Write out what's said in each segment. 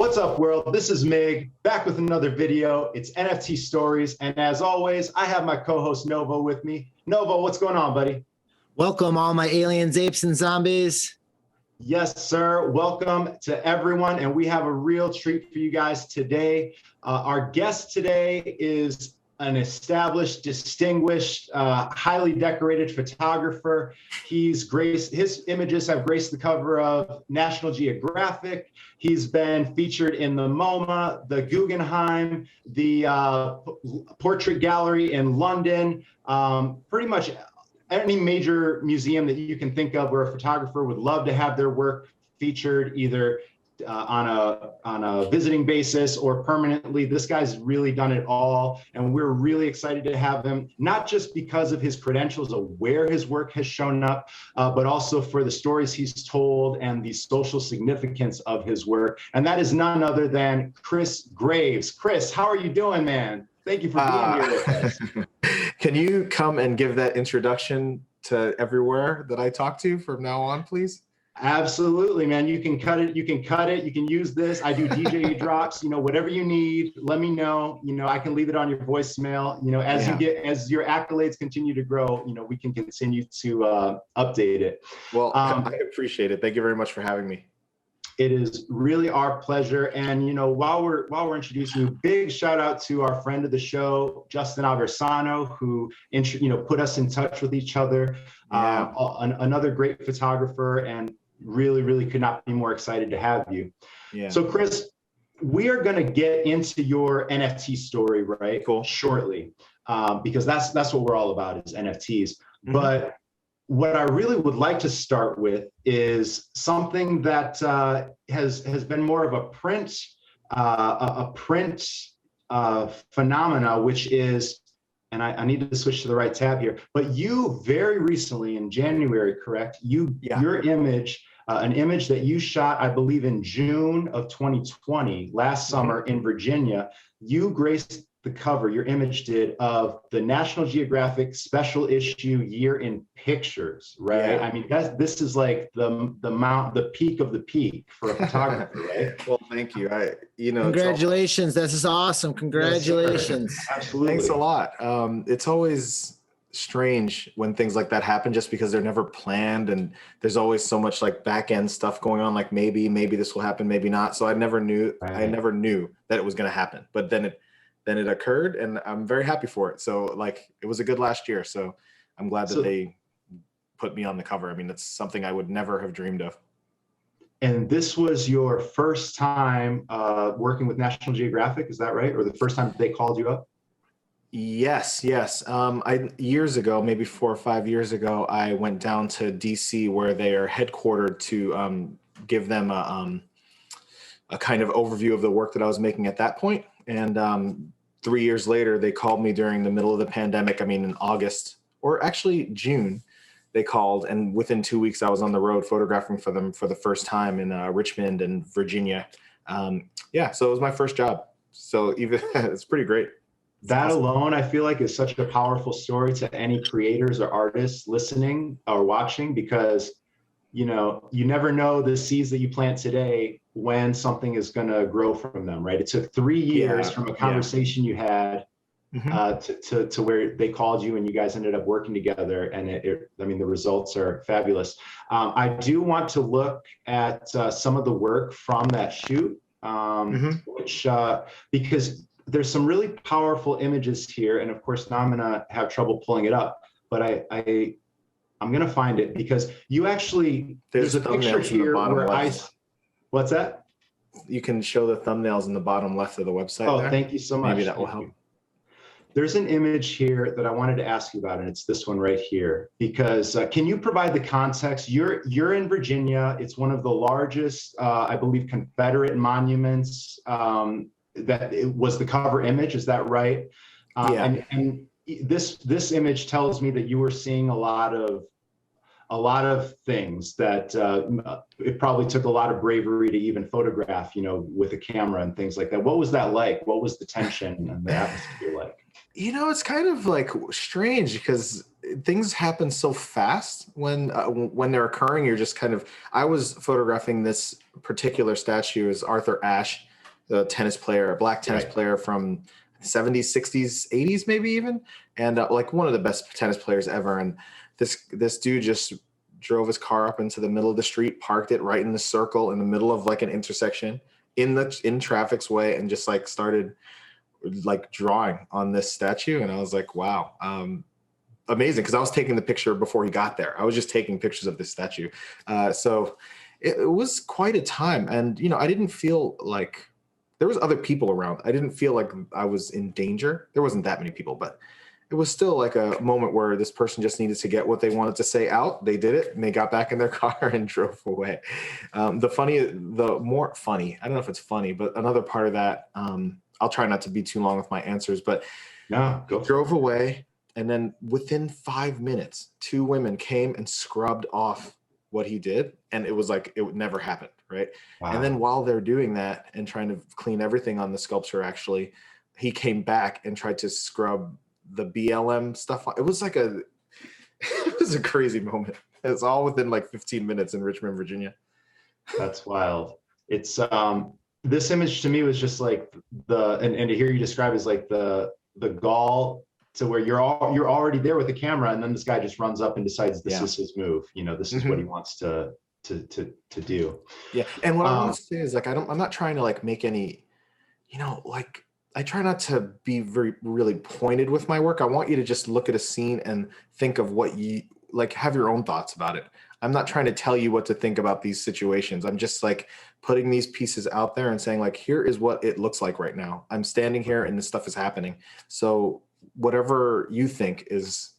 What's up, world? This is Mig, back with another video. It's NFT Stories, and as always, I have my co-host Novo with me. Novo, what's going on, buddy? Welcome, all my aliens, apes, and zombies. Yes, sir. Welcome to everyone, and we have a real treat for you guys today. Our guest today is an established, distinguished, highly decorated photographer. His images have graced the cover of National Geographic. He's been featured in the MoMA, the Guggenheim, the Portrait Gallery in London, pretty much any major museum that you can think of where a photographer would love to have their work featured, either on a visiting basis or permanently. This guy's really done it all, and we're really excited to have him, not just because of his credentials of where his work has shown up, but also for the stories he's told and the social significance of his work. And that is none other than Kris Graves. Kris, how are you doing, man? Thank you for being here with us. Can you come and give that introduction to everywhere that I talk to from now on, please? Absolutely, man. You can cut it. You can use this. I do DJ drops, whatever you need, let me know. I can leave it on your voicemail. As your accolades continue to grow, we can continue to update it. Well, I appreciate it. Thank you very much for having me. It is really our pleasure. And while we're introducing you, big shout out to our friend of the show, Justin Aversano, who put us in touch with each other. Yeah. Another great photographer, and really could not be more excited to have you. Yeah. So Kris, we are going to get into your NFT story, right? Cool. Shortly, because that's what we're all about, is NFTs. Mm-hmm. But what I really would like to start with is something that has been more of a print phenomena, which is, and I need to switch to the right tab here, but you very recently in January, correct? Your image, an image that you shot, I believe in June of 2020, last summer in Virginia, you graced the cover, your image did, of the National Geographic special issue Year in Pictures, right? Yeah. I mean, this is like the peak of the peak for a photographer, right? Well, thank you. Congratulations. This is awesome. Congratulations. Yes, absolutely. Thanks a lot. It's always strange when things like that happen, just because they're never planned, and there's always so much like back end stuff going on, like maybe this will happen, maybe not. So I never knew that it was going to happen, but then it occurred, and I'm very happy for it. So it was a good last year. So I'm glad that they put me on the cover. I mean, it's something I would never have dreamed of. And this was your first time working with National Geographic, is that right? Or the first time they called you up? Yes. Years ago, maybe 4 or 5 years ago, I went down to DC, where they are headquartered, to give them a kind of overview of the work that I was making at that point. And 3 years later, they called me during the middle of the pandemic. I mean, in August, or actually June, they called, and within 2 weeks, I was on the road photographing for them for the first time in Richmond and Virginia. So it was my first job. So it's pretty great. That alone, I feel like, is such a powerful story to any creators or artists listening or watching, because you never know the seeds that you plant today when something is going to grow from them, right? It took 3 years from a conversation you had to where they called you and you guys ended up working together, and the results are fabulous. I do want to look at some of the work from that shoot, which because there's some really powerful images here, and of course now I'm gonna have trouble pulling it up, but I'm gonna find it, because you actually, there's a picture here where what's that? You can show the thumbnails in the bottom left of the website. Oh, there. Thank you so much. Maybe that will help. There's an image here that I wanted to ask you about, and it's this one right here, because can you provide the context? You're in Virginia. It's one of the largest, I believe, Confederate monuments. That it was the cover image, is that right? And this image tells me that you were seeing a lot of things that it probably took a lot of bravery to even photograph, with a camera and things like that. What was that like? What was the tension and the atmosphere like? It's kind of like strange, because things happen so fast when they're occurring. You're just kind of, I was photographing this particular statue as Arthur Ashe. the tennis player, a black tennis Right. player from 70s, 60s, 80s, maybe even, and like one of the best tennis players ever. And this dude just drove his car up into the middle of the street, parked it right in the circle in the middle of like an intersection in traffic's way, and just like started like drawing on this statue. And I was like, wow, amazing, because I was taking the picture before he got there. I was just taking pictures of this statue. So it was quite a time. And, I didn't feel like there was other people around. I didn't feel like I was in danger. There wasn't that many people, but it was still like a moment where this person just needed to get what they wanted to say out. They did it, and they got back in their car and drove away. The more funny, I don't know if it's funny, but another part of that, I'll try not to be too long with my answers, but No, he drove away. And then within 5 minutes, 2 women came and scrubbed off what he did. And it was like, it would never happen. Right. Wow. And then while they're doing that and trying to clean everything on the sculpture, actually, he came back and tried to scrub the BLM stuff. It was like it was a crazy moment. It's all within like 15 minutes in Richmond, Virginia. That's wild. It's this image to me was just like and to hear you describe is like the gall to where you're already there with the camera, and then this guy just runs up and decides this is his move. This is what he wants to do. Yeah. And what I want to say is like I'm not trying to like make any, like I try not to be really pointed with my work. I want you to just look at a scene and think of what you like, have your own thoughts about it. I'm not trying to tell you what to think about these situations. I'm just like putting these pieces out there and saying like, here is what it looks like right now. I'm standing here and this stuff is happening. So whatever you think is,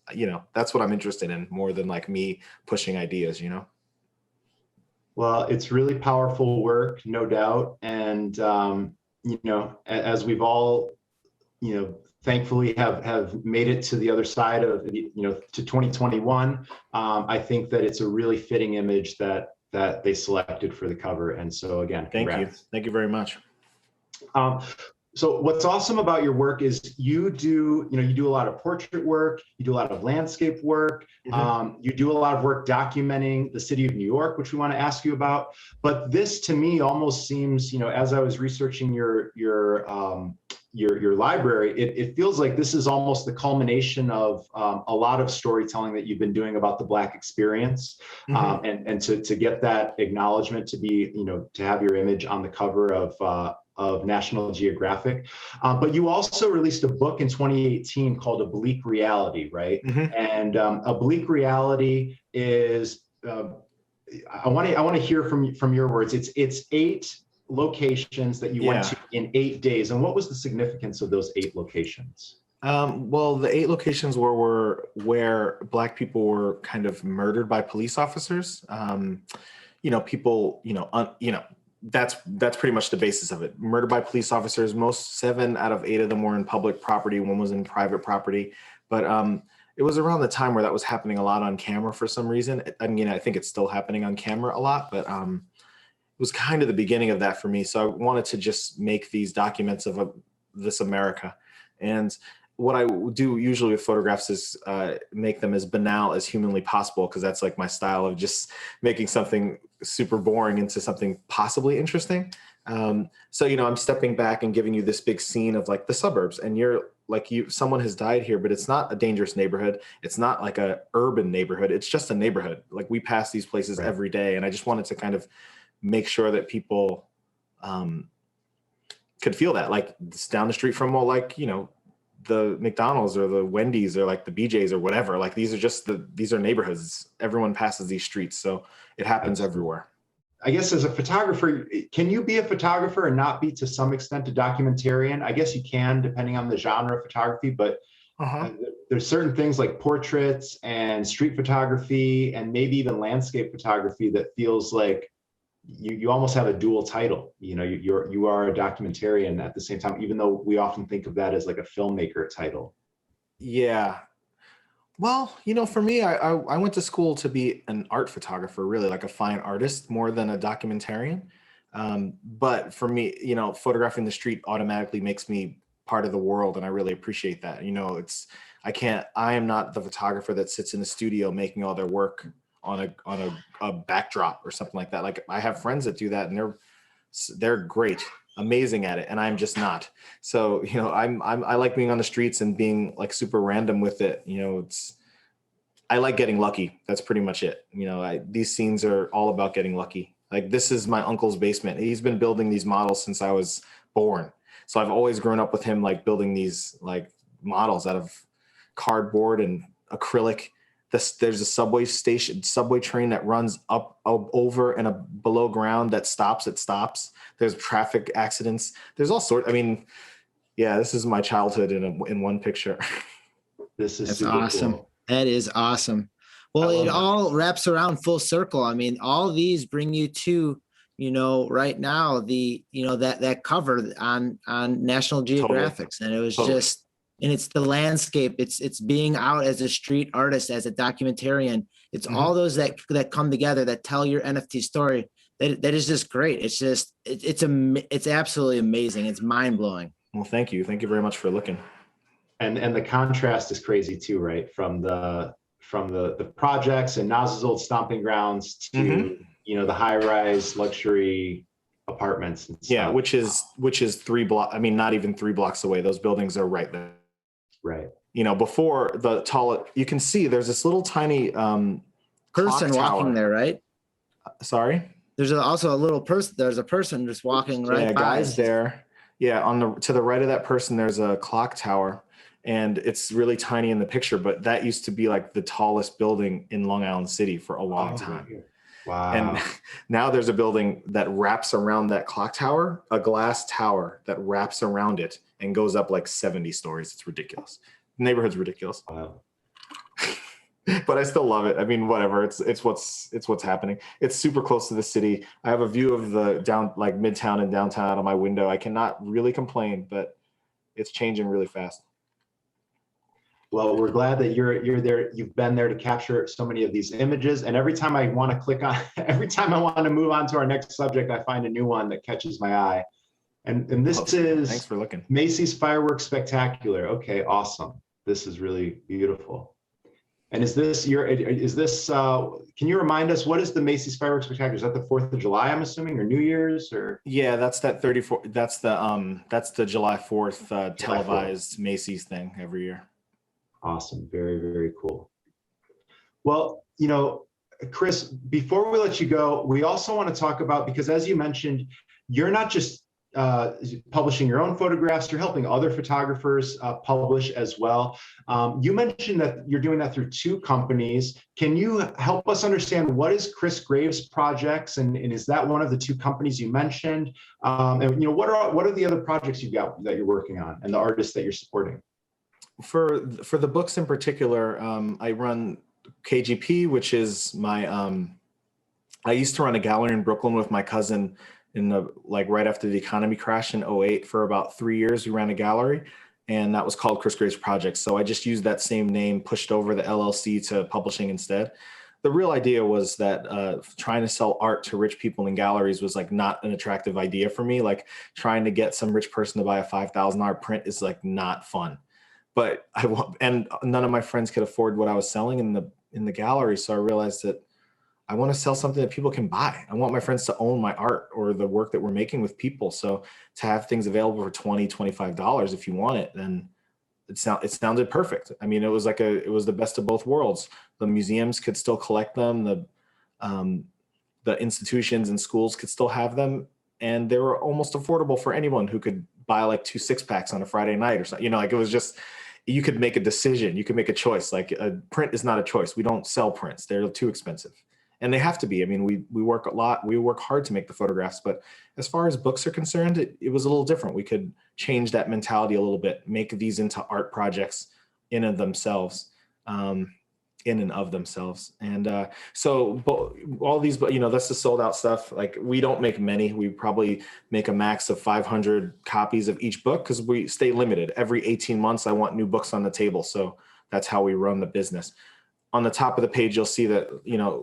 that's what I'm interested in more than like me pushing ideas, Well, it's really powerful work, no doubt. And, as we've all, thankfully have made it to the other side of, to 2021, I think that it's a really fitting image that they selected for the cover. And so again, congrats. Thank you very much. So what's awesome about your work is you do a lot of portrait work, you do a lot of landscape work, you do a lot of work documenting the city of New York, which we want to ask you about. But this to me almost seems, as I was researching your library, it feels like this is almost the culmination of a lot of storytelling that you've been doing about the Black experience, and to get that acknowledgement, to be, to have your image on the cover of National Geographic. But you also released a book in 2018 called A Bleak Reality, right? And A Bleak Reality is, I want to hear from your words. It's 8 locations that you went to in 8 days. And what was the significance of those 8 locations? Well, the 8 locations were where Black people were kind of murdered by police officers. That's pretty much the basis of it. Murdered by police officers. 7 out of 8 of them were in public property. 1 was in private property. But it was around the time where that was happening a lot on camera for some reason. I mean, I think it's still happening on camera a lot, but it was kind of the beginning of that for me. So I wanted to just make these documents of this America. And what I do usually with photographs is make them as banal as humanly possible, because that's like my style of just making something super boring into something possibly interesting. So, I'm stepping back and giving you this big scene of like the suburbs, and you're like, someone has died here, but it's not a dangerous neighborhood. It's not like a urban neighborhood. It's just a neighborhood. Like we pass these places every day. And I just wanted to kind of make sure that people could feel that, like it's down the street from, the McDonald's or the Wendy's or like the BJ's or whatever. Like these are neighborhoods. Everyone passes these streets. So it happens everywhere. I guess as a photographer, can you be a photographer and not be to some extent a documentarian? I guess you can, depending on the genre of photography, but there's certain things like portraits and street photography and maybe even landscape photography that feels like you almost have a dual title. You are a documentarian at the same time, even though we often think of that as like a filmmaker title. Yeah. Well, for me, I went to school to be an art photographer, really like a fine artist more than a documentarian. But for me, photographing the street automatically makes me part of the world. And I really appreciate that. I am not the photographer that sits in the studio making all their work on a backdrop or something like that. Like I have friends that do that and they're great. amazing at it, and I'm just not. So, I like being on the streets and being like super random with it. I like getting lucky. That's pretty much it. These scenes are all about getting lucky. Like, this is my uncle's basement. He's been building these models since I was born. So I've always grown up with him, like building these like models out of cardboard and acrylic. There's a subway train that runs up over and below ground that stops. It stops. There's traffic accidents. There's all sorts. I mean, yeah, this is my childhood in one picture. That's awesome. Cool. That is awesome. Well, it all wraps around full circle. I mean, all these bring you to, right now, that cover on National Geographic. Totally. And it was just, and it's the landscape. It's being out as a street artist, as a documentarian. It's all those that come together that tell your NFT story. That is just great. It's just, it's absolutely amazing. It's mind blowing. Well, thank you. Thank you very much for looking. And the contrast is crazy too, right? From the projects and Nas's old stomping grounds to the high-rise luxury apartments and stuff. Yeah, which is 3 blocks. I mean, not even 3 blocks away. Those buildings are right there. Right. Before the tall, you can see there's this little tiny person walking there, right? Sorry. There's also a little person. There's a person just walking right. Yeah, by. Guy's there. Yeah, to the right of that person, there's a clock tower. And it's really tiny in the picture, but that used to be like the tallest building in Long Island City for a long time. Wow. And now there's a building that wraps around that clock tower, a glass tower that wraps around it and goes up like 70 stories. It's ridiculous. The neighborhood's ridiculous. Wow. But I still love it. I mean, whatever. It's what's happening. It's super close to the city. I have a view of the Midtown and downtown out of my window. I cannot really complain, but it's changing really fast. Well, we're glad that you're there. You've been there to capture so many of these images. And every time I want to move on to our next subject, I find a new one that catches my eye. And this is thanks for looking. Macy's Fireworks Spectacular. Okay, awesome. This is really beautiful. And can you remind us, what is the Macy's Fireworks Spectacular? Is that the 4th of July, I'm assuming, or New Year's, or? Yeah, that's that 34. That's the July 4th televised Macy's thing every year. Awesome. Very, very cool. Well, Kris, before we let you go, we also want to talk about, because as you mentioned, you're not just publishing your own photographs, you're helping other photographers publish as well. You mentioned that you're doing that through 2 companies. Can you help us understand what is Kris Graves Projects, and is that one of the 2 companies you mentioned? And what are the other projects you've got that you're working on and the artists that you're supporting? For the books in particular, I run KGP, which is my, I used to run a gallery in Brooklyn with my cousin right after the economy crashed in 2008 for about 3 years. We ran a gallery, and that was called Kris Graves Projects. So I just used that same name, pushed over the LLC to publishing instead. The real idea was that trying to sell art to rich people in galleries was like not an attractive idea for me. Like trying to get some rich person to buy a $5,000 print is like not fun. But and none of my friends could afford what I was selling in the gallery. So I realized that I want to sell something that people can buy. I want my friends to own my art or the work that we're making with people. So to have things available for $20, $25 if you want it, then it sounded perfect. I mean, it was the best of both worlds. The museums could still collect them. The institutions and schools could still have them. And they were almost affordable for anyone who could buy like 2 6-packs on a Friday night or something. It was just, you could make a decision. You could make a choice. Like a print is not a choice. We don't sell prints. They're too expensive. And they have to be. I mean, we work a lot. We work hard to make the photographs. But as far as books are concerned, it was a little different. We could change that mentality a little bit, make these into art projects in and of themselves. And so all these, that's the sold out stuff. Like we don't make many. We probably make a max of 500 copies of each book because we stay limited. Every 18 months, I want new books on the table. So that's how we run the business. On the top of the page, you'll see that,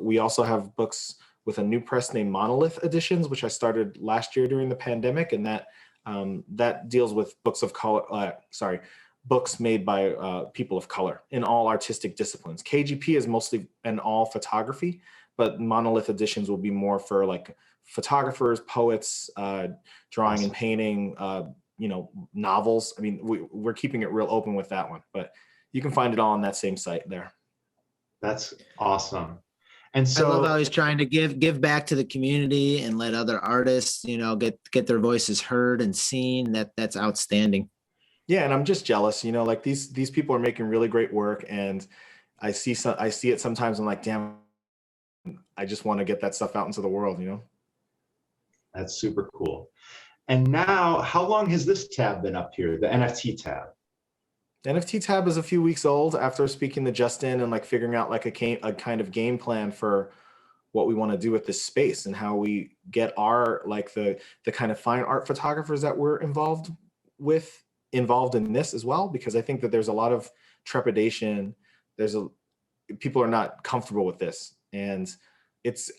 we also have books with a new press named Monolith Editions, which I started last year during the pandemic. And that deals with books of color, books made by people of color in all artistic disciplines. KGP is mostly an all photography, but monolith editions will be more for like photographers, poets, drawing and painting, novels. I mean, we're keeping it real open with that one, but you can find it all on that same site there. That's awesome. And so I love how he's trying to give back to the community and let other artists, get their voices heard and seen. That's outstanding. Yeah, and I'm just jealous, like these people are making really great work, and I see it sometimes. I'm like, damn, I just want to get that stuff out into the world, That's super cool. And now, how long has this tab been up here, the NFT tab? The NFT tab is a few weeks old after speaking to Justin and like figuring out like a kind of game plan for what we want to do with this space and how we get our like the kind of fine art photographers that we're involved in this as well, because I think that there's a lot of trepidation. People are not comfortable with this, and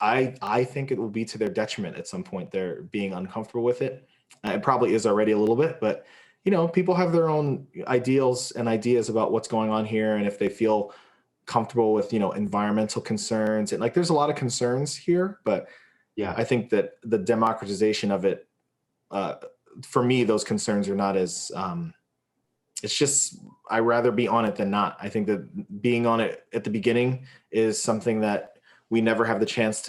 I think it will be to their detriment at some point. They're being uncomfortable with it. It probably is already a little bit, but people have their own ideals and ideas about what's going on here, and if they feel comfortable with environmental concerns, and like there's a lot of concerns here, but yeah, I think that the democratization of it, for me, those concerns are not as it's just I'd rather be on it than not. I think that being on it at the beginning is something that we never have the chance,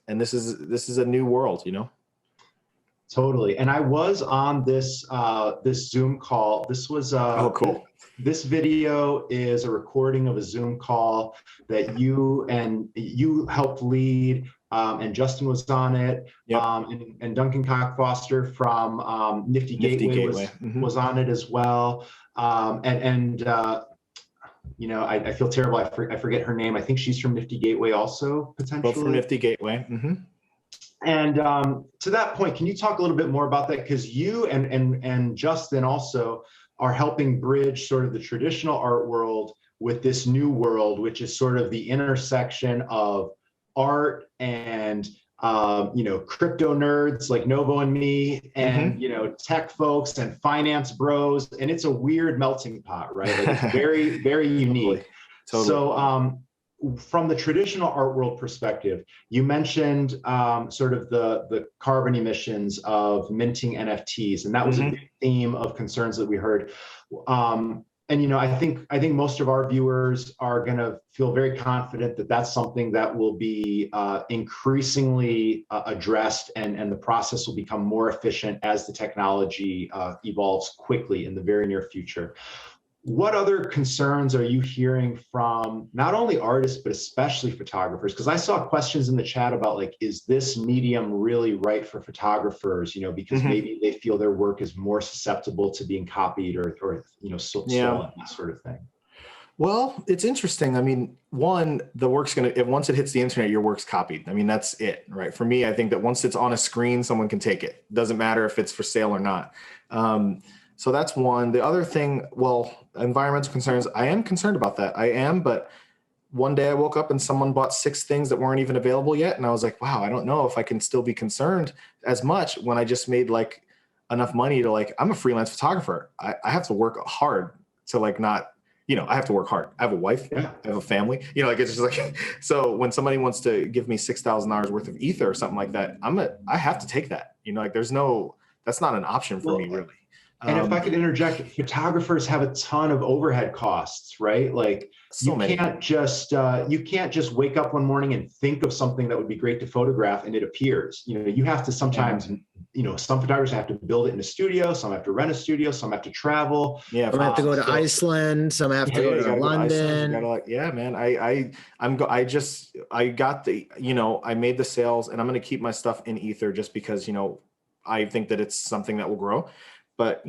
and this is a new world, Totally. And I was on this this Zoom call. This was oh, cool. This video is a recording of a Zoom call that you helped lead, and Justin was on it. Yep. And Duncan Cockfoster from Nifty Gateway was on it as well. I feel terrible. I forget her name. I think she's from Nifty Gateway also, potentially. Both from Nifty Gateway. Mm-hmm. And to that point, can you talk a little bit more about that? Because you and Justin also are helping bridge sort of the traditional art world with this new world, which is sort of the intersection of art and crypto nerds like Novo and me, and tech folks and finance bros, and it's a weird melting pot, right? Like it's very, very unique. Totally. So from the traditional art world perspective, you mentioned sort of the carbon emissions of minting NFTs, and that was a big theme of concerns that we heard. I think most of our viewers are going to feel very confident that that's something that will be increasingly addressed, and the process will become more efficient as the technology evolves quickly in the very near future. What other concerns are you hearing from not only artists, but especially photographers? Because I saw questions in the chat about like, is this medium really right for photographers? Because maybe they feel their work is more susceptible to being copied or stolen, that sort of thing. Well, it's interesting. I mean, one, the work's once it hits the internet, your work's copied. I mean, that's it, right? For me, I think that once it's on a screen, someone can take it. Doesn't matter if it's for sale or not. So that's one. The other thing, environmental concerns, I am concerned about that. I am, but one day I woke up and someone bought 6 things that weren't even available yet. And I was like, wow, I don't know if I can still be concerned as much when I just made like enough money to I'm a freelance photographer. I have to work hard to not, I have to work hard. I have a wife, I have a family, it's just like, so when somebody wants to give me $6,000 worth of ether or something like that, I have to take that, that's not an option for me really. And if I could interject, photographers have a ton of overhead costs, right? Like you can't just wake up one morning and think of something that would be great to photograph and it appears. You have to sometimes, some photographers have to build it in a studio, some have to rent a studio, some have to travel. Yeah, some have to go to Iceland, some have to go to London. Man, I made the sales, and I'm going to keep my stuff in Ether just because I think that it's something that will grow. But,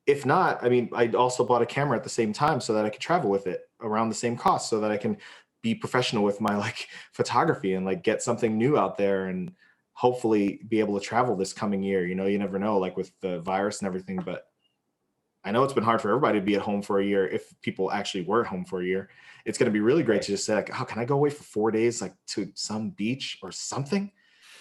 if not, I mean, I also bought a camera at the same time so that I could travel with it around the same cost, so that I can be professional with my photography and get something new out there, and hopefully be able to travel this coming year. You never know, with the virus and everything, but I know it's been hard for everybody to be at home for a year. If people actually were at home for a year, it's going to be really great to just say oh, can I go away for 4 days, to some beach or something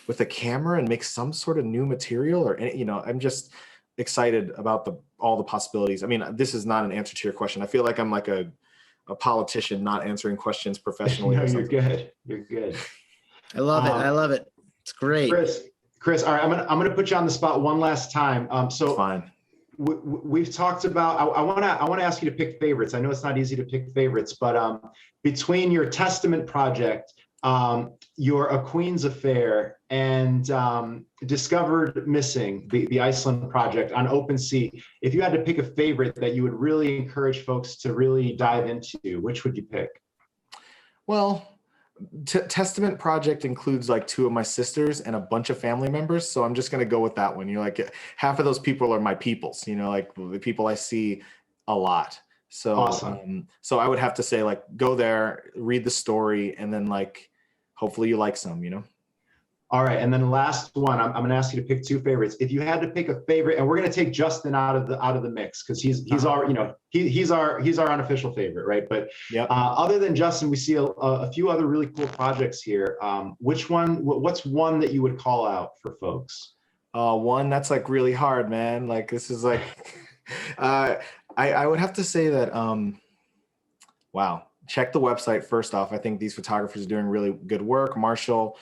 with a camera and make some sort of new material, or, I'm just excited about all the possibilities. I mean, this is not an answer to your question. I feel like I'm a politician not answering questions professionally. No, you're good. You're good. I love it. I love it. It's great. Chris, all right, I'm gonna put you on the spot one last time. So fine. We've talked about. I want to ask you to pick favorites. I know it's not easy to pick favorites, but between your Testament project, your A Queen's Affair, and Discovered Missing, the Iceland project on OpenSea, if you had to pick a favorite that you would really encourage folks to really dive into, which would you pick? Well, Testament project includes like 2 of my sisters and a bunch of family members, so I'm just going to go with that one. You're like, half of those people are my peoples, you know, like the people I see a lot. So awesome. So I would have to say, like, go there, read the story, and then like hopefully you like some, you know. All right, and then the last one, I'm going to ask you to pick 2 favorites. If you had to pick a favorite, and we're going to take Justin out of the mix because he's our, you know, he's our unofficial favorite, right? But other than Justin, we see a few other really cool projects here. What's one that you would call out for folks? One that's like really hard, man. Like this is like, I would have to say that, wow, check the website first off. I think these photographers are doing really good work. Marshall's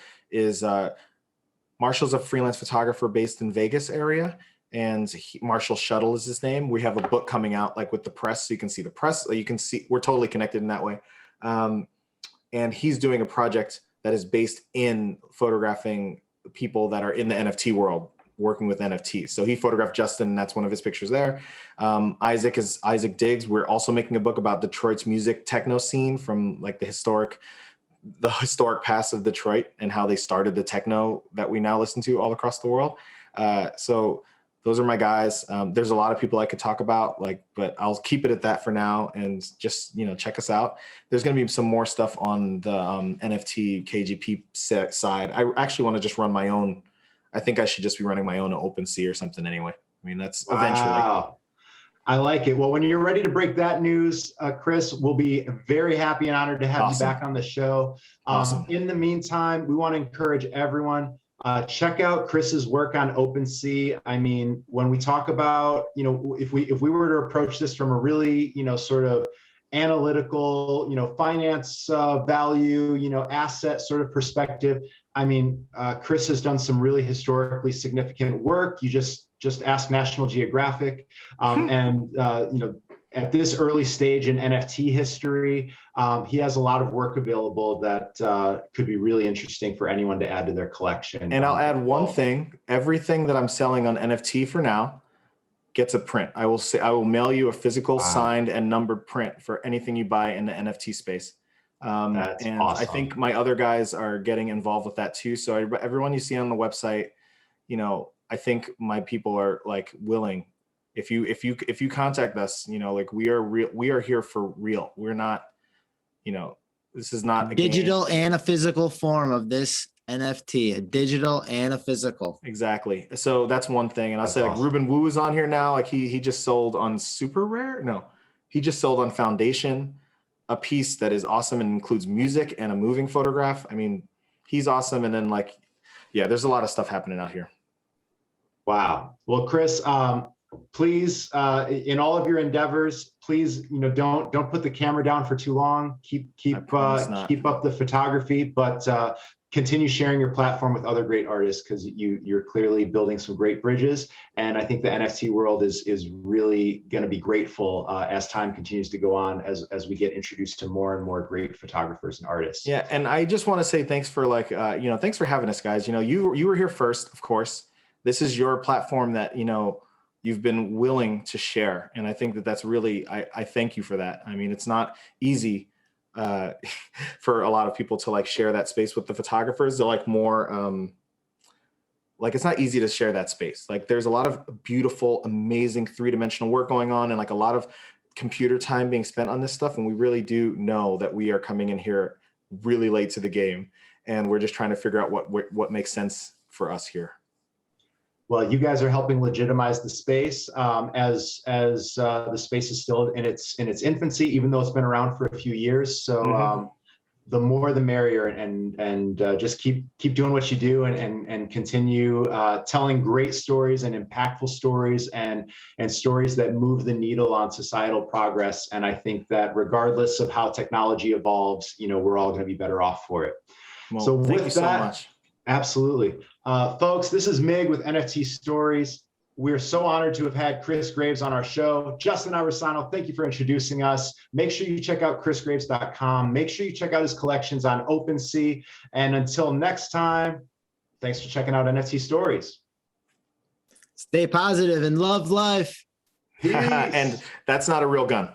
a freelance photographer based in Vegas area, and Marshall Shuttle is his name. We have a book coming out like with the press, so you can see the press. You can see we're totally connected in that way. And he's doing a project that is based in photographing people that are in the NFT world, working with NFTs. So he photographed Justin, and that's one of his pictures there. Isaac is Isaac Diggs. We're also making a book about Detroit's music techno scene from like the historic past of Detroit and how they started the techno that we now listen to all across the world. So those are my guys. There's a lot of people I could talk about, but I'll keep it at that for now and just, check us out. There's going to be some more stuff on the NFT KGP side. I actually want to just run my own. I think I should just be running my own OpenSea or something anyway. I mean, that's eventually. Wow. I like it. Well, when you're ready to break that news, Kris, we'll be very happy and honored to have you back on the show. Awesome. In the meantime, we want to encourage everyone, check out Kris's work on OpenSea. I mean, when we talk about, if we were to approach this from a really, sort of analytical, finance value, asset sort of perspective, I mean, Kris has done some really historically significant work. You just ask National Geographic, and at this early stage in NFT history, he has a lot of work available that could be really interesting for anyone to add to their collection. And I'll add one thing: everything that I'm selling on NFT for now gets a print. I will mail you a physical, signed and numbered print for anything you buy in the NFT space. That's and awesome. I think my other guys are getting involved with that too. So everyone you see on the website, I think my people are like willing. If you contact us, like we are real. We are here for real. We're not, this is not a digital game. And a physical form of this NFT, a digital and a physical. Exactly. So that's one thing. And I'll say, awesome. Like Ruben Wu is on here now. Like he just sold on Super Rare. No, he just sold on Foundation a piece that is awesome and includes music and a moving photograph. I mean, he's awesome. And then there's a lot of stuff happening out here. Wow. Well, Kris, please, in all of your endeavors, please, don't put the camera down for too long. Keep up the photography, but continue sharing your platform with other great artists, because you're clearly building some great bridges. And I think the NFT world is really going to be grateful as time continues to go on, as we get introduced to more and more great photographers and artists. Yeah, and I just want to say thanks for thanks for having us, guys. You were here first, of course. This is your platform that you've been willing to share, and I think that's really I thank you for that. I mean, it's not easy for a lot of people to share that space with the photographers. They're more it's not easy to share that space. There's a lot of beautiful, amazing 3-dimensional work going on, and a lot of computer time being spent on this stuff. And we really do know that we are coming in here really late to the game, and we're just trying to figure out what makes sense for us here. Well, you guys are helping legitimize the space as the space is still in its infancy, even though it's been around for a few years. So the more the merrier, and just keep doing what you do, and continue telling great stories and impactful stories, and stories that move the needle on societal progress. And I think that regardless of how technology evolves, we're all going to be better off for it. Well, so thank with you so that, much. Absolutely. Folks, this is Mig with NFT Stories. We're so honored to have had Kris Graves on our show. Justin Irisano, thank you for introducing us. Make sure you check out krisgraves.com. Make sure you check out his collections on OpenSea. And until next time, thanks for checking out NFT Stories. Stay positive and love life. And that's not a real gun.